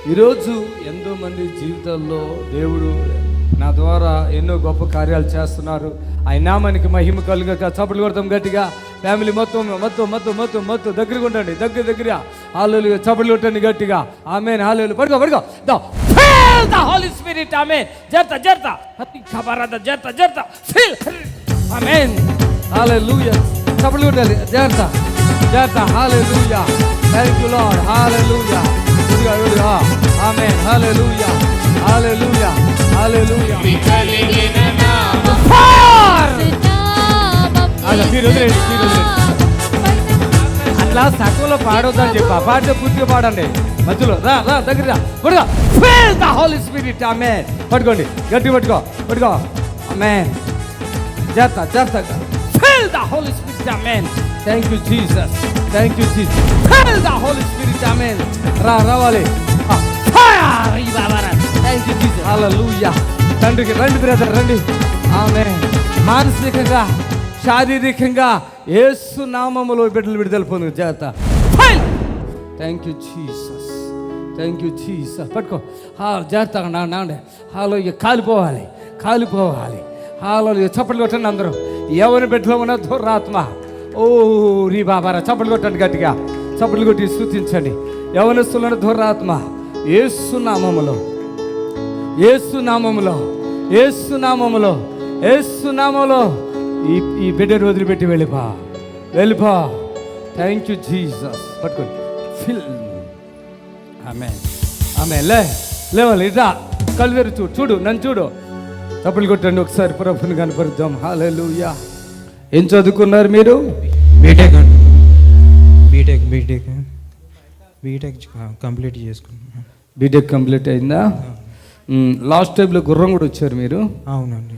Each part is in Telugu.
ఈరోజు ఎంతోమంది జీవితాల్లో దేవుడు నా ద్వారా ఎన్నో గొప్ప కార్యాలు చేస్తున్నారు. ఆయన నామానికి మహిమ కలుగక చప్పట్లు కొడతాం గట్టిగా. ఫ్యామిలీ మొత్తం దగ్గరగా ఉండండి, దగ్గర హల్లెలూయా చప్పట్లు కొట్టండి గట్టిగా. Amen hallelujah. పడుకో ద హోలీ స్పిరిట్. ఆమేన్. జర్త ఖబరద జర్త ఫీల్. Amen hallelujah. చప్పట్లు కొట్టాలి. జర్త hallelujah. Thank you lord. Hallelujah. Amen hallelujah. Hallelujah. Hallelujah. అట్లా సగంలో పాడొద్దని చెప్పి పాడితే పూర్తిగా పాడండి. మధ్యలో రా దగ్గర feel the holy spirit. Amen. పట్టుకోండి గట్టి పట్టుకో. ఆమేన్. జర్త feel the holy spirit. Amen. Thank you Jesus. Feel the holy spirit. Amen. రావాలి. Thank you Jesus. హల్లెలూయా. తండ్రికి రండి బ్రదర్ రండి. ఆమేన్. మానసికంగా శారీరకంగా యేసు నామములో బిడ్డలు విడుదల పొందు జాగ్రత్త. Thank you Jesus. పట్టుకో జాగ్రత్తగా నాండి. హల్లెలూయా. కాలిపోవాలి. హల్లెలూయా. చప్పట్లు కొట్టండి అందరూ. ఎవరి బిడ్డలో ఉన్న దురాత్మ ఓ రీ బాబారా చప్పట్లు కొట్టండి గట్టిగా. చప్పట్లు కొట్టి స్తుతించండి. యవనస్తులను దురాత్మ యేసు నామములో ఈ బిడ్డను వదిలిపెట్టి వెళ్ళిపో. Thank you Jesus. పట్టుకోండి. ఫిల్. ఆమేన్. లేవాలి. ఇదా కళ్ళు తెరు. చూడు నన్ను చూడు. చప్పట్లు కొట్టండి ఒకసారి. ప్రభుని కనపరుద్దాం. హల్లెలూయా. ఏం చదువుకున్నారు మీరు? బీటెక్ కంప్లీట్ చేసుకున్నాను. బీటెక్ కంప్లీట్ అయిందా? లాస్ట్ టైంలో గుర్రం కూడా వచ్చారు మీరు? అవునండి.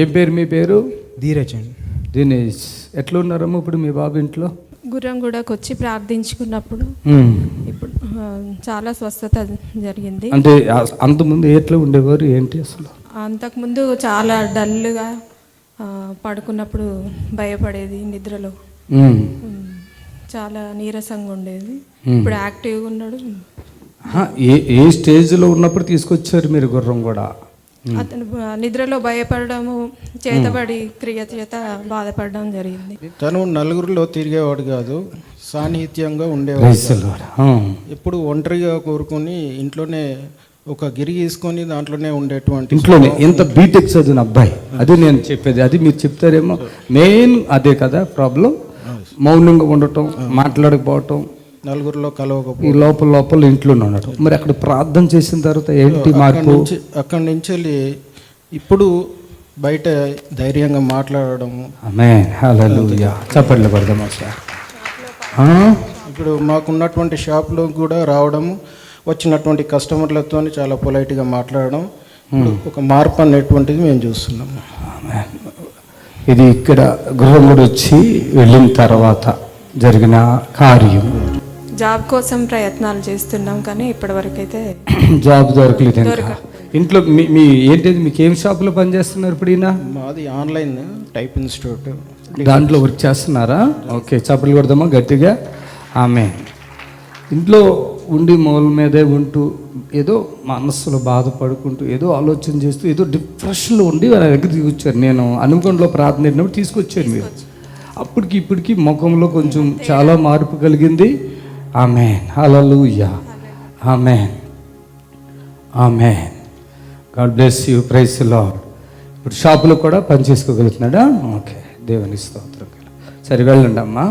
ఏం పేరు మీ పేరు? ధీరజ్ అండి. దినేష్. ఎట్లా ఉన్నారమ్మా ఇప్పుడు మీ బాబు ఇంట్లో? గుర్రం కూడా వచ్చి ప్రార్థించుకున్నప్పుడు ఇప్పుడు చాలా స్వస్థత జరిగింది. అంటే అంతకుముందు ఎట్లా ఉండేవారు ఏంటి అసలు? అంతకుముందు చాలా డల్గా పడుకున్నప్పుడు భయపడేది, నిద్రలో చాలా నీరసంగా ఉండేది. ఇప్పుడు యాక్టివ్గా ఉన్నాడు. ఏ స్టేజ్లో ఉన్నప్పుడు తీసుకొచ్చారు మీరు గుర్రం కూడా? అతను నిద్రలో భయపడము, చేతబడి క్రియ చేత బాధపడడం జరిగింది. తను నలుగురిలో తిరిగేవాడు కాదు, సాన్నిహిత్యంగా ఉండేవాడు. ఎప్పుడు ఒంటరిగా కోరుకొని ఇంట్లోనే ఒక గిరి తీసుకొని దాంట్లోనే ఉండేటువంటి. ఇంట్లోనే ఎంత బీటెక్ చదివిన అబ్బాయి. అదే నేను చెప్పేది. అది మీరు చెప్తారేమో. మెయిన్ అదే కదా ప్రాబ్లం. మౌనంగా ఉండటం, మాట్లాడకపోవటం, నలుగురిలో కలవకపోవడం, ఈ లోపల ఇంట్లోనే ఉండటం. మరి అక్కడ ప్రార్థన చేసిన తర్వాత ఏంటి మార్పు? అక్కడి నుంచి వెళ్ళి ఇప్పుడు బయట ధైర్యంగా మాట్లాడడం. ఆమేన్ హల్లెలూయా. చప్పట్లు కొడదాం సార్. ఇప్పుడు మాకున్నటువంటి షాప్లో కూడా రావడము, వచ్చినటువంటి కస్టమర్లతో చాలా పొలైట్గా మాట్లాడడం, ఒక మార్పు అనేటువంటిది మేము చూస్తున్నాము. ఇది ఇక్కడ గుర్రం కూడా వచ్చి వెళ్ళిన తర్వాత జరిగిన కార్యం. జాబ్ కోసం ప్రయత్నాలు చేస్తున్నాం కానీ ఇప్పటివరకు అయితే జాబ్ దొరకలేదు. ఇంట్లో మీ ఏంటిది, మీకు ఏం షాప్లో పనిచేస్తున్నారు ఇప్పుడు? మాది ఆన్లైన్ టైప్ ఇన్స్టిట్యూట్, దాంట్లో వర్క్ చేస్తున్నారా? ఓకే. చప్పట్లు కొడదామా గట్టిగా. ఆమేన్. ఇంట్లో ఉండి మూల మీదే ఉంటూ ఏదో మనస్సులో బాధపడుకుంటూ ఏదో ఆలోచన చేస్తూ ఏదో డిప్రెషన్లో ఉండి వాళ్ళ దగ్గర తీసుకొచ్చారు. నేను అనుకొండలో ప్రార్థన చేసినప్పుడు తీసుకొచ్చారు మీరు. అప్పటికి ఇప్పటికి ముఖంలో కొంచెం చాలా మార్పు కలిగింది. Amen hallelujah. Amen. God bless you. Praise the lord. ఇప్పుడు షాపులో కూడా పని చేసుకోగలుగుతున్నాడా? ఓకే. దేవుని స్తోత్రం. సరే వెళ్ళండి అమ్మా.